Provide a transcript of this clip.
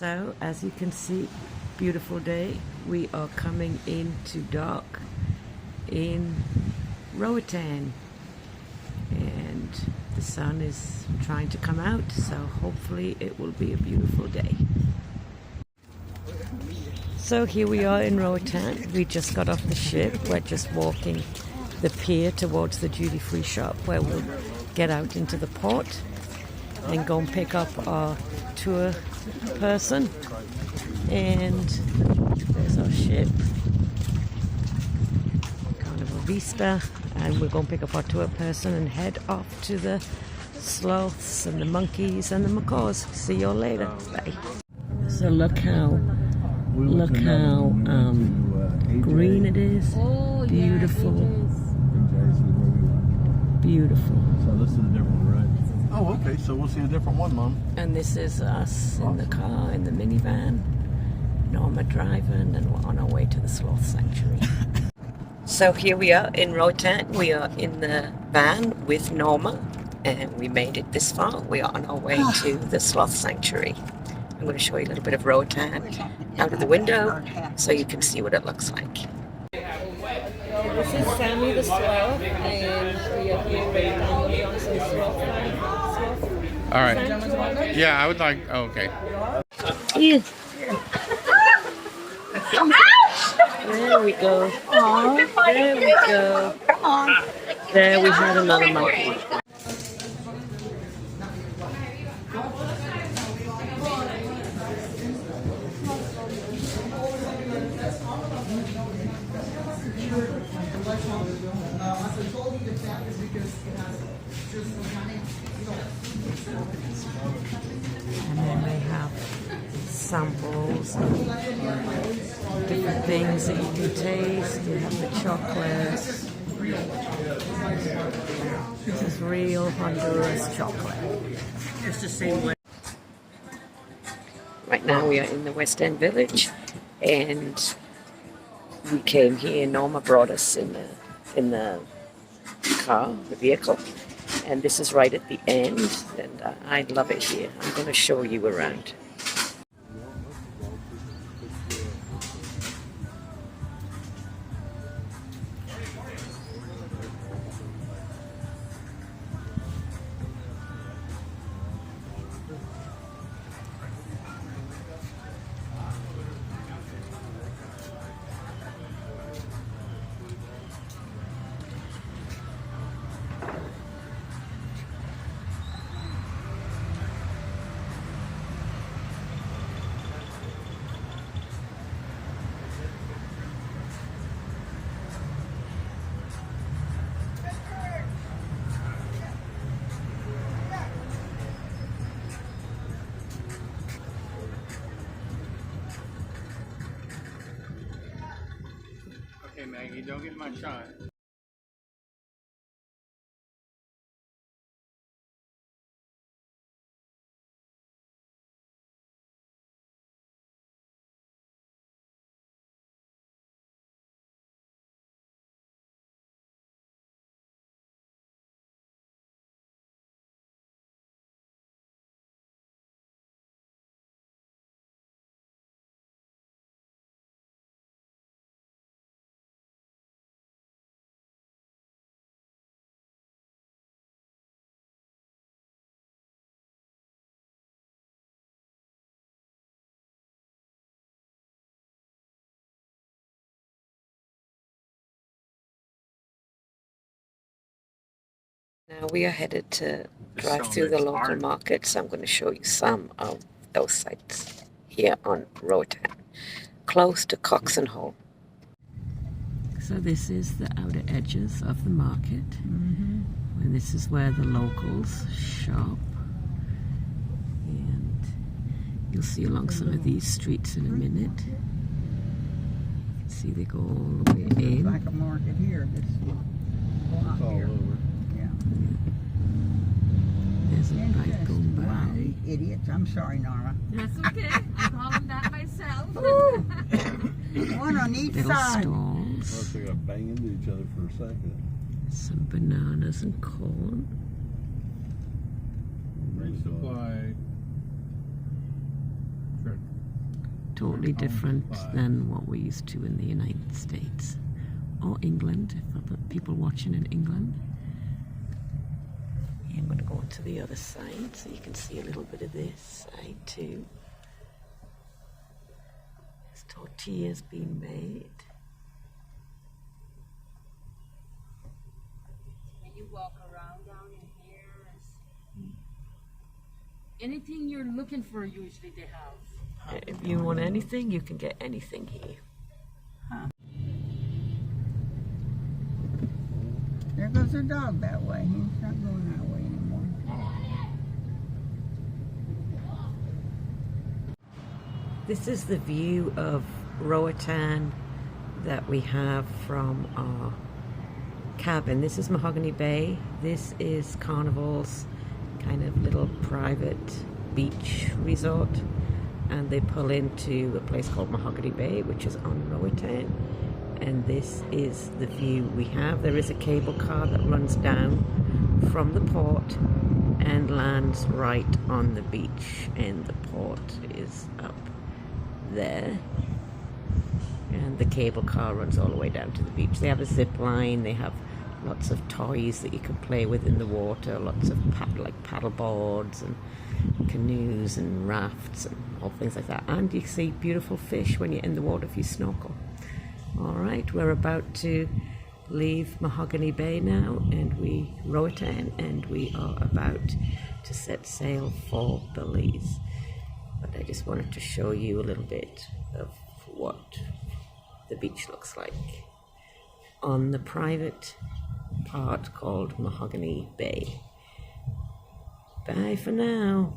So, as you can see, beautiful day. We are coming into dark in Roatan, and the sun is trying to come out, so hopefully it will be a beautiful day. So here we are in Roatan. We just got off the ship. We're just walking the pier towards the duty-free shop where we'll get out into the port and go and pick up our tour person. And there's our ship, Carnival Vista, and we're going to pick up our tour person and head off to the sloths and the monkeys and the macaws. See you all later. Bye. So look how green it is. Beautiful. Beautiful. So this is a different one, right? Oh, okay. So we'll see a different one, Mom. And this is us in the car, in the minivan. Norma driving, and we're on our way to the Sloth Sanctuary. So here we are in Roatan. We are in the van with Norma, and we made it this far. We are on our way to the Sloth Sanctuary. I'm going to show you a little bit of Roatan out of the window so you can see what it looks like. This is Sammy the Sloth, and we are here with Dominic on some Sloth. All right. Yeah, I would like. Oh, okay. Yeah. There we go. Aww. There we go. Come on. There we had another monkey. And then they have samples of different things that you can taste. You have the chocolates. This is real Honduras chocolate. It's the same way. Right now we are in the West End Village, and we came here. Norma brought us in the car, the vehicle, and this is right at the end, and I love it here. I'm going to show you around. Okay, Maggie, don't get my shot. Now we are headed to drive through the local market, so I'm going to show you some of those sites here on Roatan, close to Coxon Hole. So this is the outer edges of the market, and this is where the locals shop, and you'll see along some of these streets in a minute. See, they go all the way in. Like a market here. This block here. There's a bike going by. Idiots. I'm sorry, Norma. That's okay. I'm calling that myself. One on each Little side. stalls. They got bang into each other for a second. Some bananas and corn. Supply. Sure. totally different than what we're used to in the United States or England, if I've got people watching in England. I'm going to go on to the other side so you can see a little bit of this side too. There's tortillas being made. When you walk around down in here, anything you're looking for, usually they have. If you want anything, you can get anything here. There goes the dog that way. He's not going that way anymore. This is the view of Roatan that we have from our cabin. This is Mahogany Bay. This is Carnival's kind of little private beach resort, and they pull into a place called Mahogany Bay, which is on Roatan. And this is the view we have. There is a cable car that runs down from the port and lands right on the beach, and the port is up there, and the cable car runs all the way down to the beach. They have a zip line, they have lots of toys that you can play with in the water, lots of paddle boards and canoes and rafts and all things like that, and you see beautiful fish when you're in the water if you snorkel. Alright, we're about to leave Mahogany Bay now, and Roatan, and we are about to set sail for Belize. But I just wanted to show you a little bit of what the beach looks like on the private part called Mahogany Bay. Bye for now.